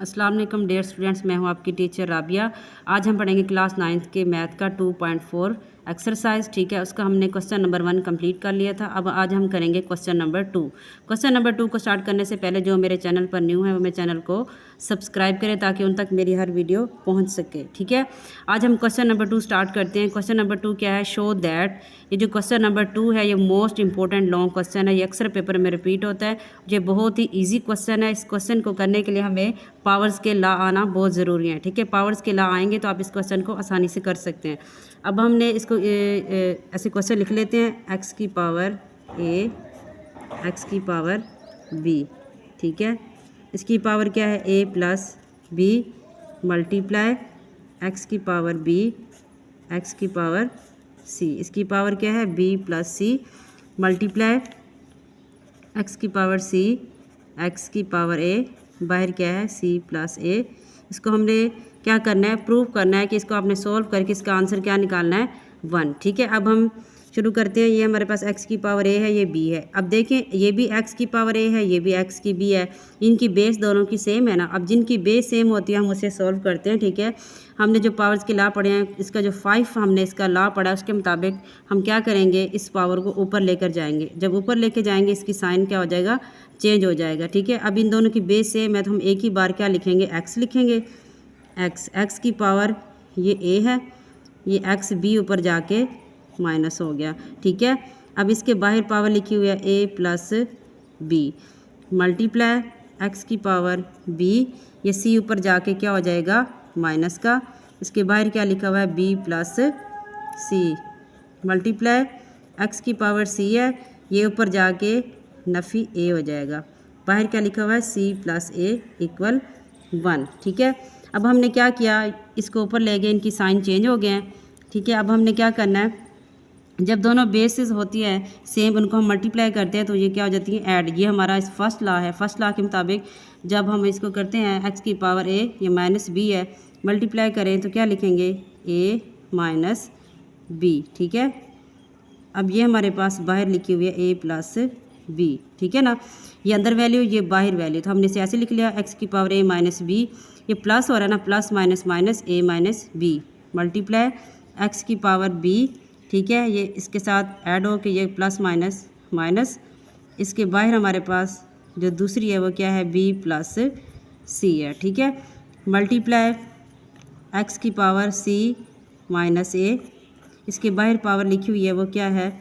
अस्सलाम वालेकुम dear students, मैं हूं आपकी टीचर राबिया। आज हम पढ़ेंगे क्लास 9th के मैथ का 2.4 एक्सरसाइज। ठीक है, उसका हमने क्वेश्चन नंबर 1 कंप्लीट कर लिया था। अब आज हम करेंगे क्वेश्चन नंबर 2। क्वेश्चन नंबर 2 को स्टार्ट करने से पहले जो मेरे चैनल पर न्यू है वो मेरे चैनल को सब्सक्राइब करें ताकि उन तक मेरी हर वीडियो पहुँच सके। ठीक है, आज हम क्वेश्चन नंबर 2 स्टार्ट करते हैं। क्वेश्चन नंबर 2 क्या है? Show that. ये जो क्वेश्चन नंबर 2 है ये मोस्ट इंपॉर्टेंट लॉन्ग क्वेश्चन है। ये अक्सर पेपर में रिपीट होता है। ये बहुत ही ईजी क्वेश्चन है। इस क्वेश्चन को करने के लिए हमें पावर्स के लॉ आना बहुत ज़रूरी है। ठीक है, पावर्स के लॉ आएंगे तो आप इस क्वेश्चन को आसानी से कर सकते हैं। अब हमने इसको ऐसे क्वेश्चन लिख लेते हैं। एक्स की पावर ए, एक्स की पावर बी। ठीक है, इसकी पावर क्या है? ए प्लस बी मल्टीप्लाई एक्स की पावर बी, एक्स की पावर सी। इसकी पावर क्या है? B plus C multiply x की पावर सी, एक्स की पावर ए, बाहर क्या है? सी प्लस ए। इसको हमने क्या करना है? प्रूव करना है कि इसको आपने सोल्व करके इसका आंसर क्या निकालना है? 1। ठीक है, अब हम शुरू करते हैं। ये हमारे पास एक्स की पावर ए है, ये बी है। अब देखें, ये भी एक्स की पावर ए है, ये भी एक्स की बी है। इनकी बेस दोनों की सेम है ना। अब जिनकी बेस सेम होती है हम उसे सोल्व करते हैं। ठीक है, हमने जो पावर्स के लॉ पढ़े हैं, इसका जो 5 हमने इसका लॉ पढ़ा उसके मुताबिक हम क्या करेंगे? इस पावर को ऊपर लेकर जाएंगे। जब ऊपर लेके जाएंगे इसकी साइन क्या हो जाएगा? चेंज हो जाएगा। ठीक है, अब इन दोनों की बेस सेम है तो हम एक ही बार क्या लिखेंगे? एक्स लिखेंगे। एक्स, एक्स की पावर ये ए है, ये एक्स बी ऊपर जाके माइनस हो गया। ठीक है, अब इसके बाहर पावर लिखी हुई है ए प्लस बी मल्टीप्लाई एक्स की पावर बी, ये सी ऊपर जाके क्या हो जाएगा? माइनस का। इसके बाहर क्या लिखा हुआ है? B plus C multiply x की पावर सी है, ये ऊपर जाके नफ़ी ए हो जाएगा। बाहर क्या लिखा हुआ है? सी प्लस ए इक्वल 1। ठीक है, अब हमने क्या किया? इसको ऊपर ले गए, इनकी साइन चेंज हो गए हैं। ठीक है, अब हमने क्या करना है? जब दोनों बेसिस होती है सेम, उनको हम मल्टीप्लाई करते हैं तो ये क्या हो जाती है? ऐड। ये हमारा इस फर्स्ट लॉ है। फर्स्ट लॉ के मुताबिक जब हम इसको करते हैं एक्स की पावर ए, ये माइनस बी है, मल्टीप्लाई करें तो क्या लिखेंगे? ए माइनस बी। ठीक है, अब ये हमारे पास बाहर लिखी हुई है ए प्लस बी। ठीक है ना, ये अंदर वैल्यू, ये बाहर वैल्यू, तो हमने इसे ऐसे लिख लिया एक्स की पावर ए माइनस बी। ये प्लस हो रहा है ना, प्लस माइनस माइनस ए माइनस बी मल्टीप्लाई एक्स की पावर बी। ठीक है, ये इसके साथ ऐड हो के ये प्लस माइनस माइनस, इसके बाहर हमारे पास जो दूसरी है वो क्या है? बी प्लस सी है। ठीक है, मल्टीप्लाई एक्स की पावर सी माइनस ए, इसके बाहर पावर लिखी हुई है वो क्या है?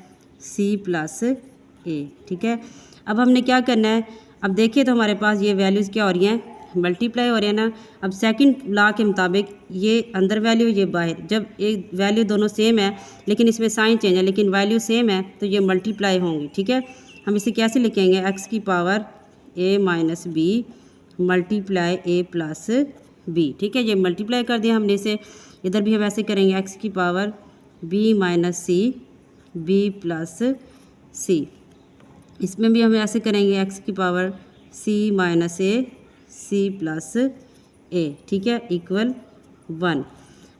सी प्लस ए। ठीक है, अब हमने क्या करना है? अब देखिए तो हमारे पास ये वैल्यूज़ क्या हो रही हैं? मल्टीप्लाई हो रही है ना। अब सेकंड लॉ के मुताबिक ये अंदर वैल्यू, ये बाहर, जब एक वैल्यू दोनों सेम है लेकिन इसमें साइन चेंज है लेकिन वैल्यू सेम है तो ये मल्टीप्लाई होंगी। ठीक है, हम इसे कैसे लिखेंगे? एक्स की पावर ए माइनस बी मल्टीप्लाई ए प्लस बी। ठीक है, ये मल्टीप्लाई कर दिया हमने इसे। इधर भी हम ऐसे करेंगे, एक्स की power B minus C B plus C. इसमें भी हम ऐसे करेंगे, एक्स की power C minus A C plus A. ठीक है, इक्वल 1।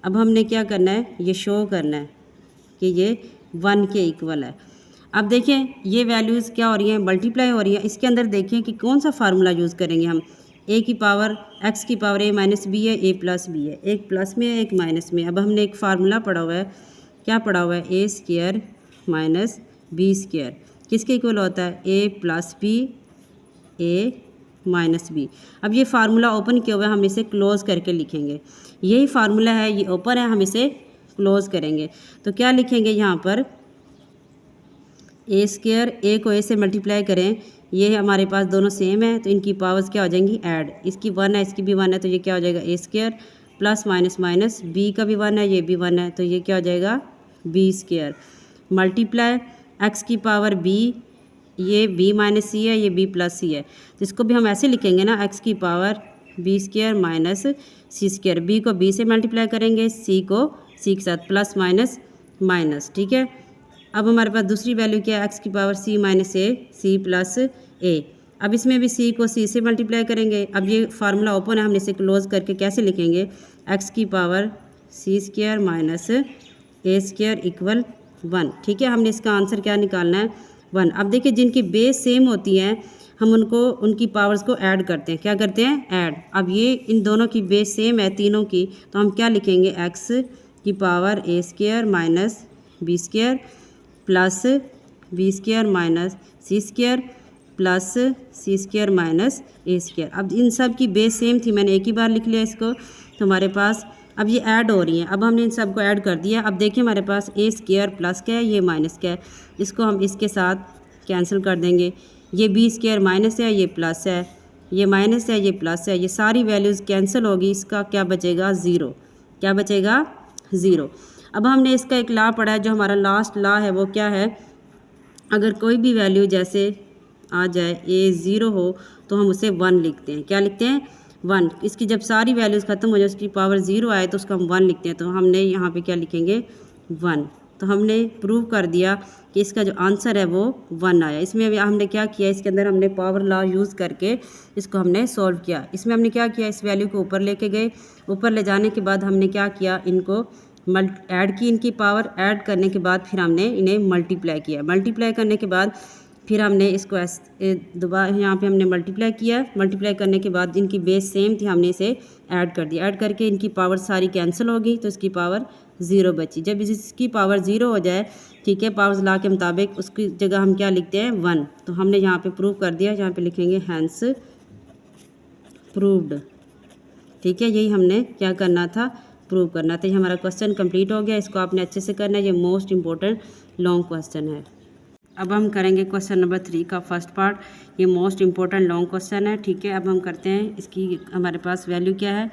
अब हमने क्या करना है? ये शो करना है कि ये 1 के इक्वल है। अब देखें ये वैल्यूज़ क्या हो रही हैं? मल्टीप्लाई हो रही है। इसके अंदर देखें कि कौन सा फार्मूला यूज़ करेंगे हम। ए की पावर, एक्स की पावर ए माइनस बी है, ए प्लस बी है, एक प्लस में है एक माइनस में। अब हमने एक फार्मूला पढ़ा हुआ है, क्या पढ़ा हुआ है? ए स्क्वायर माइनस बी स्क्वायर किसके इक्वल होता है? ए प्लस बी ए माइनस बी। अब ये फार्मूला ओपन किया हुआ है, हम इसे क्लोज करके लिखेंगे। यही फार्मूला है, ये ओपन है, हम इसे क्लोज करेंगे तो क्या लिखेंगे यहाँ पर? ए स्क्वायर, ए को ए से मल्टीप्लाई करें, ये हमारे पास दोनों सेम है तो इनकी पावर्स क्या हो जाएंगी? ऐड। इसकी 1 है, इसकी भी 1 है तो ये क्या हो जाएगा? A square plus minus minus, B का भी 1 है, ये भी 1 है तो ये क्या हो जाएगा? बी स्क्वायर मल्टीप्लाई एक्स की पावर बी, ये बी माइनस सी है, ये बी प्लस सी है तो इसको भी हम ऐसे लिखेंगे ना, एक्स की power B square minus C square. B को बी से मल्टीप्लाई करेंगे, सी को सी के साथ, प्लस माइनस माइनस। ठीक है, अब हमारे पास दूसरी वैल्यू क्या है? एक्स की power C minus A C plus ए। अब इसमें भी सी को सी से मल्टीप्लाई करेंगे। अब ये फार्मूला ओपन है, हम इसे क्लोज करके कैसे लिखेंगे? एक्स की power C square minus A square equal 1। ठीक है, हमने इसका आंसर क्या निकालना है? 1। अब देखिए जिनकी बेस सेम होती हैं हम उनको उनकी पावर्स को ऐड करते हैं। क्या करते हैं? ऐड। अब ये इन दोनों की बेस सेम है तीनों की, तो हम क्या लिखेंगे? एक्स की power A square minus B square plus B square minus C square plus C square minus A square. अब इन सब की बेस सेम थी, मैंने एक ही बार लिख लिया इसको, तो हमारे पास अब ये ऐड हो रही हैं। अब हमने इन सब को ऐड कर दिया। अब देखिए हमारे पास ए स्क्वायर प्लस क्या है, ये माइनस क्या है, इसको हम इसके साथ कैंसिल कर देंगे। ये बी स्क्वायर माइनस है, ये प्लस है, ये माइनस है, ये प्लस है, ये सारी वैल्यूज़ कैंसिल होगी। इसका क्या बचेगा? ज़ीरो। क्या बचेगा? ज़ीरो। अब हमने इसका एक लॉ पढ़ा है, जो हमारा लास्ट लॉ है वो क्या है? अगर कोई भी वैल्यू जैसे आ जाए ए ज़ीरो हो तो हम उसे वन लिखते हैं। क्या लिखते हैं? वन। इसकी जब सारी वैल्यूज़ ख़त्म हो जाए, उसकी पावर ज़ीरो आए तो उसका हम वन लिखते हैं। तो हमने यहाँ पे क्या लिखेंगे? वन। तो हमने प्रूव कर दिया कि इसका जो आंसर है वो वन आया। इसमें अभी हमने क्या किया? इसके अंदर हमने पावर लॉ यूज़ करके इसको हमने सॉल्व किया। इसमें हमने क्या किया? इस वैल्यू को ऊपर लेके गए। ऊपर ले जाने के बाद हमने क्या किया? इनको ऐड की, इनकी पावर ऐड करने के बाद फिर हमने इन्हें मल्टीप्लाई किया। मल्टीप्लाई करने के बाद फिर हमने इसको दोबारा यहाँ पे हमने मल्टीप्लाई किया। मल्टीप्लाई करने के बाद इनकी बेस सेम थी, हमने इसे ऐड कर दिया। ऐड करके इनकी पावर सारी कैंसिल हो गई, तो इसकी पावर ज़ीरो बची। जब इसकी पावर ज़ीरो हो जाए, ठीक है, पावर्स लॉ के मुताबिक उसकी जगह हम क्या लिखते हैं? वन। तो हमने यहाँ पे प्रूव कर दिया, यहाँ पे लिखेंगे हैंस प्रूव्ड। ठीक है, यही हमने क्या करना था? प्रूव करना था। ये हमारा क्वेश्चन कंप्लीट हो गया। इसको आपने अच्छे से करना है, ये मोस्ट इंपॉर्टेंट लॉन्ग क्वेश्चन है। अब हम करेंगे क्वेश्चन नंबर 3 का फर्स्ट पार्ट। ये मोस्ट इंपॉर्टेंट लॉन्ग क्वेश्चन है। ठीक है, अब हम करते हैं। इसकी हमारे पास वैल्यू क्या है?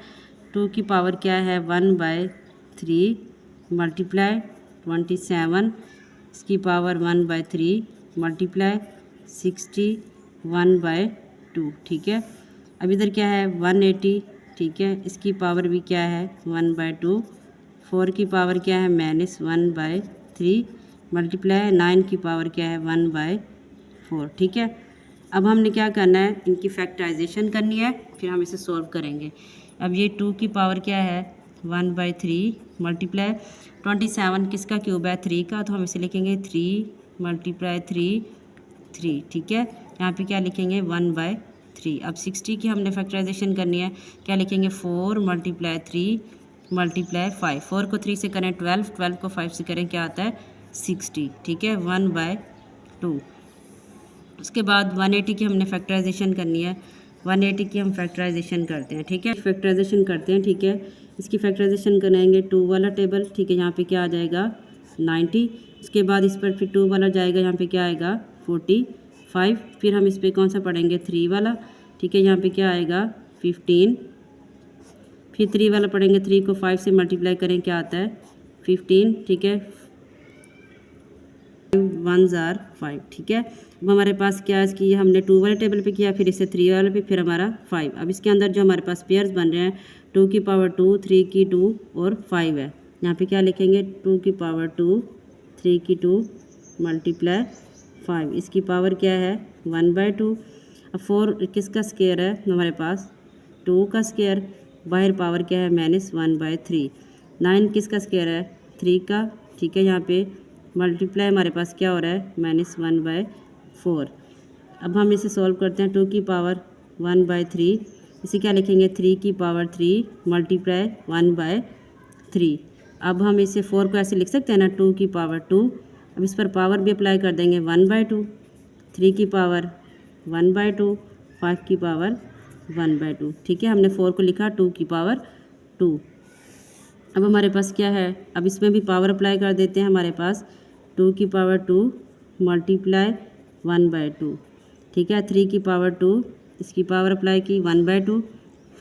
2 की पावर क्या है? 1/3 मल्टीप्लाई 27, इसकी पावर 1/3 मल्टीप्लाई 60 1/2। ठीक है, अब इधर क्या है? 180। ठीक है, इसकी पावर भी क्या है? 1/2। 4 की पावर क्या है? -1/3 मल्टीप्लाई 9 की पावर क्या है? 1/4। ठीक है, अब हमने क्या करना है? इनकी फैक्टराइजेशन करनी है, फिर हम इसे सॉल्व करेंगे। अब ये 2 की पावर क्या है? 1/3 मल्टीप्लाई 27 किसका क्यूब है? 3 का, तो हम इसे लिखेंगे 3 मल्टीप्लाई 3। ठीक है, यहाँ पे क्या लिखेंगे? 1/3। अब 60 की हमने फैक्टराइजेशन करनी है, क्या लिखेंगे? 4 मल्टीप्लाई 3 मल्टीप्लाई 5। 4 को 3 से करें 12, 12 को 5 से करें क्या आता है? 60। ठीक है, 1/2। उसके बाद 180 की हमने फैक्टराइजेशन करनी है। 180 की हम फैक्टराइजेशन करते हैं। ठीक है, फैक्टराइजेशन करते हैं। ठीक है, इसकी फैक्टराइजेशन करेंगे 2 वाला टेबल। ठीक है, यहाँ पे क्या आ जाएगा? 90। उसके बाद इस पर फिर 2 वाला जाएगा, यहाँ पे क्या आएगा? 45। फिर हम इस पर कौन सा पढ़ेंगे? 3 वाला। ठीक है, यहाँ पे क्या आएगा? 15। फिर 3 वाला पढ़ेंगे। 3 को 5 से मल्टीप्लाई करें, क्या आता है? 15। ठीक है, 1s are 5। ठीक है, अब हमारे पास क्या है? इसकी हमने 2 वाले टेबल पे किया, फिर इसे 3 वाले पे, फिर हमारा 5। अब इसके अंदर जो हमारे पास पेयर्स बन रहे हैं, 2 की पावर 2, 3 की 2 और 5 है। यहाँ पे क्या लिखेंगे? 2 की पावर 2, 3 की 2 मल्टीप्लाई 5। इसकी पावर क्या है? 1/2। अब 4 किसका स्क्वायर है हमारे पास? 2 का स्क्वायर। बाहर पावर क्या है? -1/3। 9 किसका स्क्वायर है? 3 का। ठीक है, यहाँ पे मल्टीप्लाई हमारे पास क्या हो रहा है? -1/4। अब हम इसे सॉल्व करते हैं। 2 की पावर 1/3, इसे क्या लिखेंगे? 3 की पावर 3 मल्टीप्लाई 1/3। अब हम इसे 4 को ऐसे लिख सकते हैं ना, 2 की पावर 2। अब इस पर पावर भी अप्लाई कर देंगे, 1/2। 3 की पावर 1/2, 5 की पावर 1/2। ठीक है, हमने 4 को लिखा 2 की पावर 2। अब हमारे पास क्या है? अब इसमें भी पावर अप्लाई कर देते हैं। हमारे पास 2 की पावर 2 मल्टीप्लाई 1/2। ठीक है, 3 की पावर 2, इसकी पावर अप्लाई की 1/2,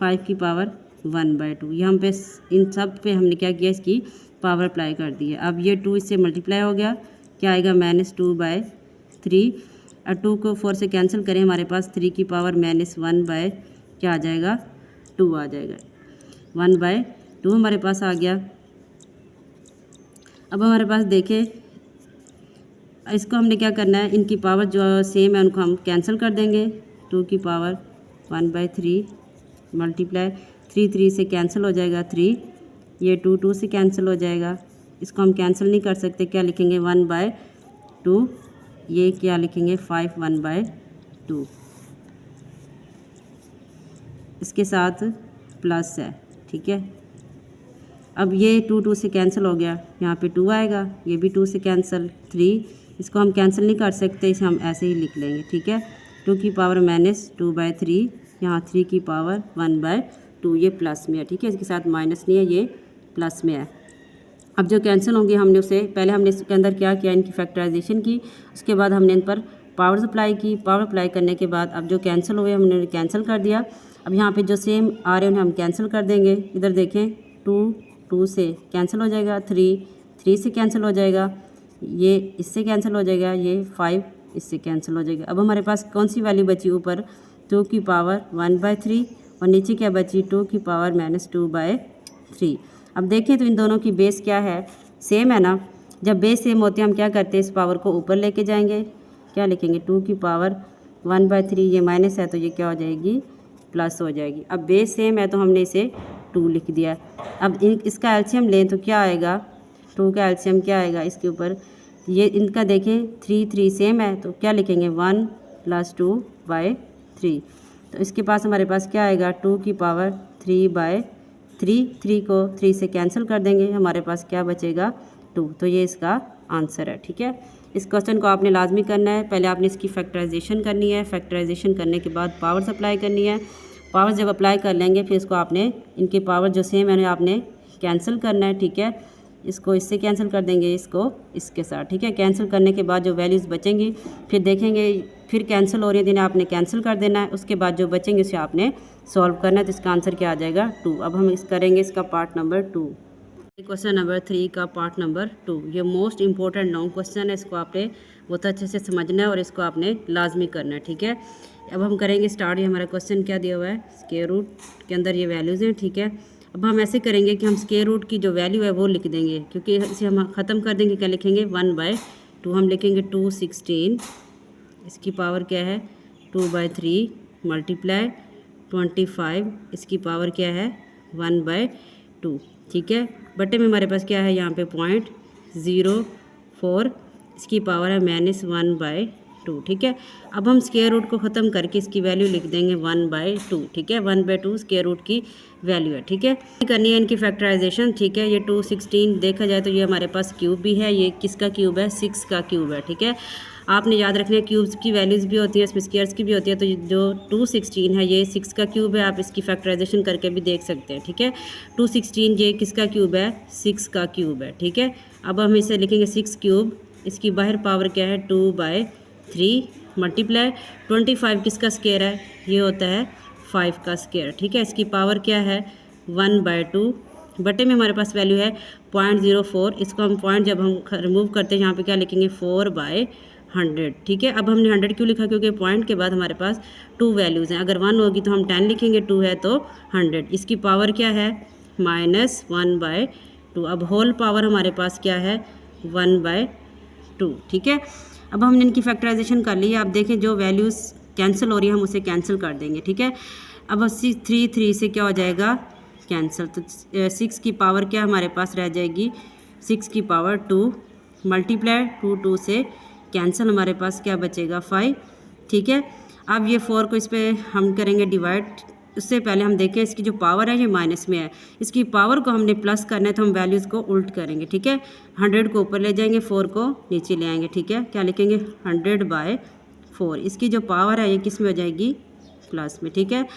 5 की पावर 1/2। यहाँ पे इन सब पे हमने क्या किया? इसकी पावर अप्लाई कर दी है। अब ये 2 इससे मल्टीप्लाई हो गया, क्या आएगा? -2/3। और 2 को 4 से कैंसिल करें, हमारे पास 3 की पावर -1 क्या आ जाएगा? 2 आ जाएगा। 1/2 हमारे पास आ गया। अब हमारे पास देखें, इसको हमने क्या करना है? इनकी पावर जो सेम है उनको हम कैंसिल कर देंगे। 2 की पावर 1/3 मल्टीप्लाई 3 से कैंसिल हो जाएगा 3, ये 2 से कैंसिल हो जाएगा। इसको हम कैंसिल नहीं कर सकते, क्या लिखेंगे? 1/2। ये क्या लिखेंगे? 5 1/2। इसके साथ प्लस है, ठीक है। अब ये 2 से कैंसिल हो गया, यहाँ पे 2 आएगा, ये भी 2 से कैंसिल, 3, इसको हम कैंसिल नहीं कर सकते, इसे हम ऐसे ही लिख लेंगे, ठीक है। 2 की पावर -2/3, यहाँ 3 की पावर 1/2, ये प्लस में है, ठीक है। इसके साथ माइनस नहीं है, ये प्लस में है। अब जो कैंसिल होंगे हमने उसे पहले हमने इसके अंदर क्या किया, इनकी फैक्टराइजेशन की, उसके बाद हमने इन पर पावर अप्लाई की। पावर अप्लाई करने के बाद अब जो कैंसिल हुए हमने कैंसिल कर दिया। अब यहाँ पे जो सेम आ रहे हैं उन्हें हम कैंसिल कर देंगे। इधर देखें, 2 से कैंसिल हो जाएगा, 3 से कैंसिल हो जाएगा, ये इससे कैंसिल हो जाएगा, ये 5 इससे कैंसिल हो जाएगा। अब हमारे पास कौन सी वैल्यू बची, ऊपर 2 की पावर 1/3 और नीचे क्या बची, 2 की पावर -2/3। अब देखें तो इन दोनों की बेस क्या है, सेम है ना। जब बेस सेम होते हैं हम क्या करते हैं, इस पावर को ऊपर लेके जाएंगे, क्या लिखेंगे, 2 की पावर 1/3, ये माइनस है तो ये क्या हो जाएगी, प्लस हो जाएगी। अब बेस सेम है तो हमने इसे 2 लिख दिया। अब इसका एलसीएम लें तो क्या आएगा, 2 का एलसीएम क्या आएगा, इसके ऊपर ये इनका देखें 3 सेम है तो क्या लिखेंगे, 1 + 2/3। तो इसके पास हमारे पास क्या आएगा, 2 की पावर 3/3, 3 को 3 से कैंसिल कर देंगे, हमारे पास क्या बचेगा, 2। तो ये इसका आंसर है, ठीक है। इस क्वेश्चन को आपने लाजमी करना है। पहले आपने इसकी फैक्टराइजेशन करनी है, फैक्टराइजेशन करने के बाद पावर्स अप्लाई करनी है। पावर्स जब अप्लाई कर लेंगे फिर इसको आपने इनके पावर जो सेम है आपने कैंसिल करना है, ठीक है। इसको इससे कैंसिल कर देंगे, इसको इसके साथ, ठीक है। कैंसिल करने के बाद जो वैल्यूज़ बचेंगी फिर देखेंगे, फिर कैंसिल हो रही है जिन्हें आपने कैंसिल कर देना है। उसके बाद जो बचेंगे उसे आपने सॉल्व करना है, तो इसका आंसर क्या आ जाएगा, 2। अब हम इस करेंगे इसका पार्ट नंबर 2, क्वेश्चन नंबर 3 का पार्ट नंबर 2। ये मोस्ट इंपॉर्टेंट लॉन्ग क्वेश्चन है, इसको आपने बहुत अच्छे से समझना है और इसको आपने लाजमी करना है, ठीक है। अब हम करेंगे स्टार्ट। ये हमारा क्वेश्चन क्या दिया हुआ है, स्क्वायर रूट के अंदर ये वैल्यूज़ हैं, ठीक है। अब हम ऐसे करेंगे कि हम स्क्वायर रूट की जो वैल्यू है वो लिख देंगे, क्योंकि इसे हम ख़त्म कर देंगे, क्या लिखेंगे, 1/2। हम लिखेंगे 216, इसकी पावर क्या है, 2/3 मल्टीप्लाई 25, इसकी पावर क्या है, 1/2, ठीक है। बटे में हमारे पास क्या है, यहाँ पे 0.04, इसकी पावर है -1/2, ठीक है। अब हम स्क्वायर रूट को ख़त्म करके इसकी वैल्यू लिख देंगे 1/2, ठीक है। 1/2 स्क्वायर रूट की वैल्यू है, ठीक है। करनी है इनकी फैक्टराइजेशन, ठीक है। ये 216 देखा जाए तो ये हमारे पास क्यूब भी है, ये किसका क्यूब है, 6 का क्यूब है, ठीक है। आपने याद रखना है क्यूब्स की वैल्यूज़ भी होती है, इसमें स्क्वायर्स की भी होती है। तो जो 216 है ये 6 का क्यूब है, आप इसकी फैक्टराइजेशन करके भी देख सकते हैं, ठीक है। 216 ये किसका क्यूब है, 6 का क्यूब है, ठीक है। अब हम इसे लिखेंगे 6 क्यूब, इसकी बाहर पावर क्या है, 2/3 मल्टीप्लाई 25 किसका स्क्वायर है, ये होता है 5 का स्क्वायर, ठीक है। इसकी पावर क्या है, 1/2, बटे में हमारे पास वैल्यू है 0.04, इसको हम पॉइंट जब हम रिमूव करते हैं यहाँ पे क्या लिखेंगे, 4/100, ठीक है। अब हमने 100 क्यों लिखा, क्योंकि पॉइंट के बाद हमारे पास 2 वैल्यूज़ हैं। अगर 1 होगी तो हम 10 लिखेंगे, 2 है तो 100। इसकी पावर क्या है, -1/2। अब होल पावर हमारे पास क्या है, 1/2, ठीक है। अब हमने इनकी फैक्टराइजेशन कर ली है। अब देखें जो वैल्यूज़ कैंसिल हो रही है हम उसे कैंसिल कर देंगे, ठीक है। अब 3 से क्या हो जाएगा, कैंसिल। तो 6 की पावर क्या हमारे पास रह जाएगी, 6 की पावर 2 मल्टीप्लाई 2 से कैंसिल, हमारे पास क्या बचेगा, 5, ठीक है। अब ये 4 को इस पर हम करेंगे डिवाइड। उससे पहले हम देखें इसकी जो पावर है ये माइनस में है, इसकी पावर को हमने प्लस करना है तो हम वैल्यूज़ को उल्ट करेंगे, ठीक है। 100 को ऊपर ले जाएंगे, 4 को नीचे ले आएंगे, ठीक है। क्या लिखेंगे, 100/4, इसकी जो पावर है ये किस में हो जाएगी, प्लस में, ठीक है।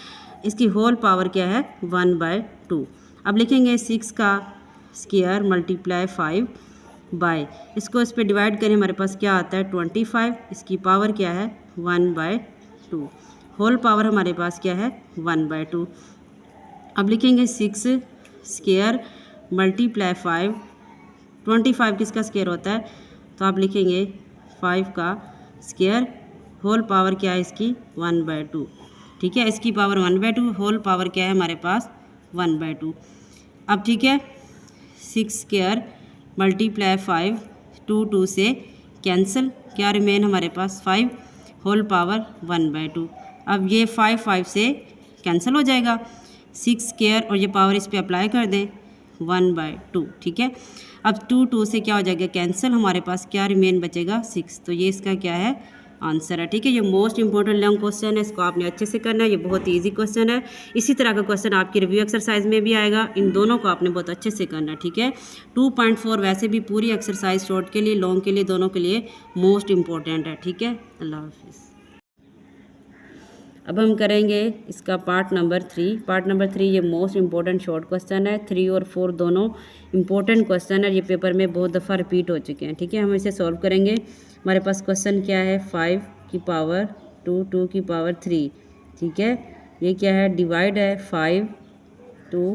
इसकी होल पावर क्या है, 1/2। अब लिखेंगे 6 का स्क्वायर मल्टीप्लाई 5 बाय, इसको इस पर डिवाइड करें, हमारे पास क्या आता है, 25, इसकी पावर क्या है, 1/2। होल पावर हमारे पास क्या है, 1/2। अब लिखेंगे 6 स्क्वायर मल्टीप्लाई 5, 25 किसका स्क्वायर होता है, तो आप लिखेंगे 5 का स्क्वायर, होल पावर क्या है इसकी, 1/2, ठीक है। इसकी पावर 1/2, होल पावर क्या है हमारे पास, 1/2। अब ठीक है, 6 स्क्वायर मल्टीप्लाई 5, 2 से कैंसिल, क्या रिमेन हमारे पास, 5, होल पावर 1/2। अब ये 5 से कैंसिल हो जाएगा, 6 स्क्वायर और ये पावर इस पे अप्लाई कर दें, 1/2, ठीक है। अब 2 से क्या हो जाएगा कैंसिल, हमारे पास क्या रिमेन बचेगा, 6। तो ये इसका क्या है, आंसर है। ठीक है, ये मोस्ट इंपॉर्टेंट लॉन्ग क्वेश्चन है, इसको आपने अच्छे से करना है, ये बहुत ईजी क्वेश्चन है। इसी तरह का क्वेश्चन आपकी रिव्यू एक्सरसाइज में भी आएगा, इन दोनों को आपने बहुत अच्छे से करना है। ठीक है, 2.4 वैसे भी पूरी एक्सरसाइज शॉर्ट के लिए, लॉन्ग के लिए, दोनों के लिए मोस्ट इंपॉर्टेंट है। ठीक है, अल्लाह हाफिज़। अब हम करेंगे इसका पार्ट नंबर 3। पार्ट नंबर 3 ये मोस्ट इंपॉर्टेंट शॉर्ट क्वेश्चन है। 3 और 4 दोनों इंपॉर्टेंट क्वेश्चन है, ये पेपर में बहुत दफ़ा रिपीट हो चुके हैं। ठीक है, हम इसे सॉल्व करेंगे। हमारे पास क्वेश्चन क्या है, 5 की पावर 2, 2 की पावर 3। ठीक है, ये क्या है, डिवाइड है 5 2,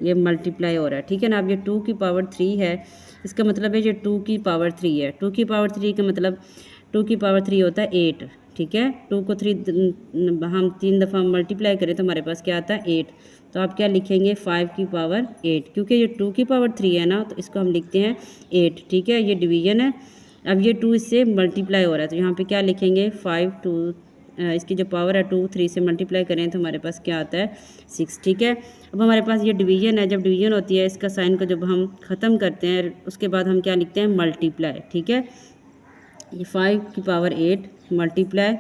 ये मल्टीप्लाई हो रहा है। ठीक है ना, अब ये 2 की पावर 3 है, इसका मतलब है ये 2 की पावर 3 है। 2 की पावर 3 का मतलब 2 की पावर 3 होता है 8। ठीक है, 2 को 3 हम 3 दफ़ा मल्टीप्लाई करें तो हमारे पास क्या आता है 8। तो आप क्या लिखेंगे 5 की पावर 8, क्योंकि ये 2 की पावर 3 है ना, तो इसको हम लिखते हैं 8। ठीक है, ये डिवीजन है। अब ये 2 इससे मल्टीप्लाई हो रहा है, तो यहाँ पे क्या लिखेंगे 5 2, इसकी जो पावर है 2 3 से मल्टीप्लाई करें तो हमारे पास क्या आता है 6। ठीक है, अब हमारे पास ये डिवीजन है, जब डिवीजन होती है इसका साइन को जब हम ख़त्म करते हैं उसके बाद हम क्या लिखते हैं मल्टीप्लाई। ठीक है, ये 5 की पावर 8 मल्टीप्लाई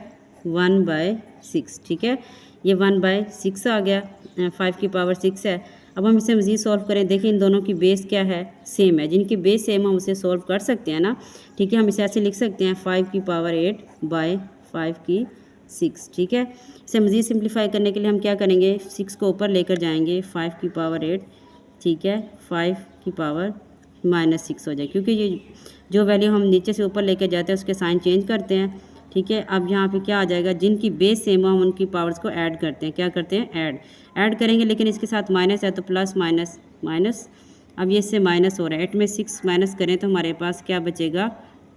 1/6। ठीक है, ये 1/6 आ गया, 5 की पावर 6 है। अब हम इसे मज़ीद सॉल्व करें, देखिए इन दोनों की बेस क्या है, सेम है। जिनकी बेस सेम हम उसे सॉल्व कर सकते हैं ना। ठीक है, हम इसे ऐसे लिख सकते हैं 5 की पावर 8/5 की 6। ठीक है, इसे मज़ीद सिंप्लीफाई करने के लिए हम क्या करेंगे, 6 को ऊपर लेकर जाएंगे, 5 की पावर 8। ठीक है, 5 की पावर -6 हो जाए, क्योंकि ये जो वैल्यू हम नीचे से ऊपर लेकर जाते हैं उसके साइन चेंज करते हैं। ठीक है, अब यहाँ पे क्या आ जाएगा, जिनकी बेस सेम हो हम उनकी पावर्स को ऐड करते हैं। क्या करते हैं, ऐड करेंगे, लेकिन इसके साथ माइनस है तो प्लस माइनस माइनस। अब ये इससे माइनस हो रहा है, 8 में 6 माइनस करें तो हमारे पास क्या बचेगा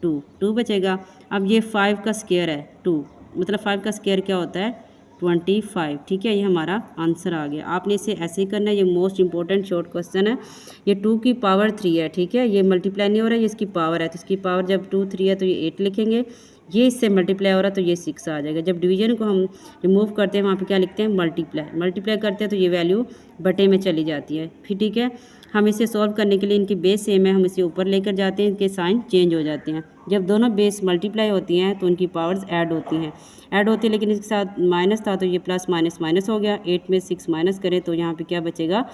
2 बचेगा। अब ये 5 का स्क्वायर है 2, मतलब 5 का स्क्वायर क्या होता है 25। ठीक है, ये हमारा आंसर आ गया। आपने इसे ऐसे ही करना है, ये मोस्ट इंपॉर्टेंट शॉर्ट क्वेश्चन है। ये 2 की पावर 3 है। ठीक है, ये मल्टीप्लाई नहीं हो रहा है, ये इसकी पावर है, तो इसकी पावर जब 2 3 है तो ये 8 लिखेंगे, ये इससे मल्टीप्लाई हो रहा है तो ये 6 आ जाएगा। जब डिवीजन को हम रिमूव करते हैं वहाँ पे क्या लिखते हैं मल्टीप्लाई करते हैं तो ये वैल्यू बटे में चली जाती है। फिर ठीक है, हम इसे सॉल्व करने के लिए इनकी बेस सेम है, हम इसे ऊपर लेकर जाते हैं, इनके साइन चेंज हो जाते हैं। जब दोनों बेस मल्टीप्लाई होती हैं तो उनकी पावर्स ऐड होती हैं, लेकिन इसके साथ माइनस था तो ये प्लस माइनस माइनस हो गया। 8 में 6 माइनस करें तो यहाँ पे क्या बचेगा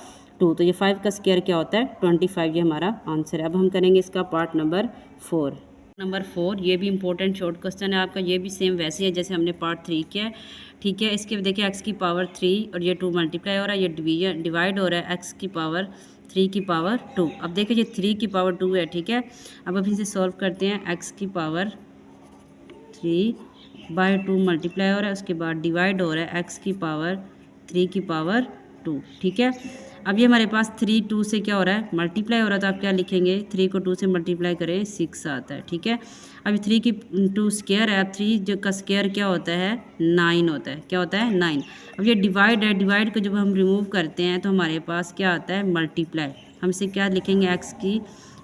2। तो ये 5 का स्क्वायर क्या होता है 25, ये हमारा आंसर है। अब हम करेंगे इसका पार्ट नंबर 4। ये भी इंपॉर्टेंट शॉर्ट क्वेश्चन है आपका, ये भी सेम वैसे है जैसे हमने पार्ट 3 किया है। ठीक है, इसके देखिए x की पावर 3 और ये 2 मल्टीप्लाई हो रहा है, ये डिवाइड हो रहा है x की पावर 3 की पावर 2। अब देखिए ये 3 की पावर 2 है। ठीक है, अब इसे सॉल्व करते हैं, x की पावर 3/2 मल्टीप्लाई हो रहा है, उसके बाद डिवाइड हो रहा है x की पावर 3 की पावर 2। ठीक है, अब ये हमारे पास 3 2 से क्या हो रहा है मल्टीप्लाई हो रहा है, तो आप क्या लिखेंगे 3 को 2 से मल्टीप्लाई करें 6 आता है। ठीक है, अभी 3 की 2 स्क्वायर है, अब 3 जो का स्क्वायर क्या होता है 9 होता है। क्या होता है 9। अब ये डिवाइड है, डिवाइड को जब हम रिमूव करते हैं तो हमारे पास क्या आता है मल्टीप्लाई। हम इसे क्या लिखेंगे x की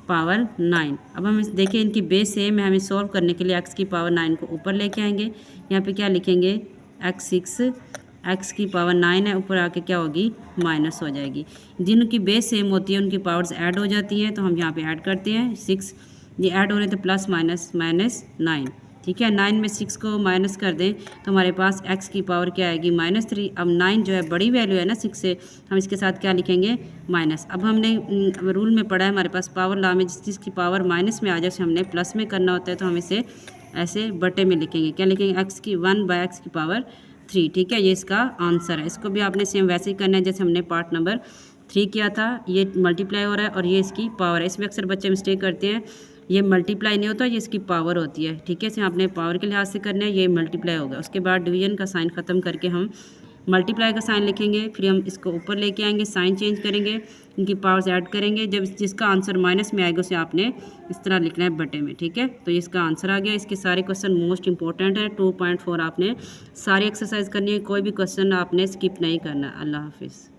पावर 9। अब हम इस देखिए इनकी बेस सेम है, हमें सॉल्व करने के लिए x की पावर 9 को ऊपर लेके आएंगे, यहाँ पे क्या लिखेंगे x की पावर 9 है, ऊपर आके क्या होगी माइनस हो जाएगी। जिनकी बेस सेम होती है उनकी पावर्स ऐड हो जाती हैं, तो हम यहाँ पे ऐड करते हैं 6, ये ऐड हो रहे थे प्लस माइनस माइनस 9। ठीक है, 9 में 6 को माइनस कर दें तो हमारे पास x की पावर क्या आएगी -3। अब 9 जो है बड़ी वैल्यू है ना 6 से, हम इसके साथ क्या लिखेंगे माइनस। अब हमने रूल में पढ़ा है हमारे पास पावर लॉ में, जिस चीज़ की पावर माइनस में आ जाए उसे हमने प्लस में करना होता है, तो हम इसे ऐसे बटे में लिखेंगे। क्या लिखेंगे x की 1/x की पावर 3। ठीक है, ये इसका आंसर है। इसको भी आपने सेम वैसे ही करना है जैसे हमने पार्ट नंबर 3 किया था। ये मल्टीप्लाई हो रहा है और ये इसकी पावर है। इसमें अक्सर बच्चे मिस्टेक करते हैं, ये मल्टीप्लाई नहीं होता, ये इसकी पावर होती है। ठीक है, इसे आपने पावर के लिहाज से करना है, ये मल्टीप्लाई होगा। उसके बाद डिवीजन का साइन ख़त्म करके हम मल्टीप्लाई का साइन लिखेंगे, फिर हम इसको ऊपर लेके आएंगे, साइन चेंज करेंगे, इनकी पावर्स ऐड करेंगे। जब जिसका आंसर माइनस में आएगा उसे आपने इस तरह लिखना है बटे में। ठीक है, तो इसका आंसर आ गया। इसके सारे क्वेश्चन मोस्ट इंपॉर्टेंट है। 2.4 आपने सारी एक्सरसाइज करनी है, कोई भी क्वेश्चन आपने स्किप नहीं करना। अल्लाह हाफिज़।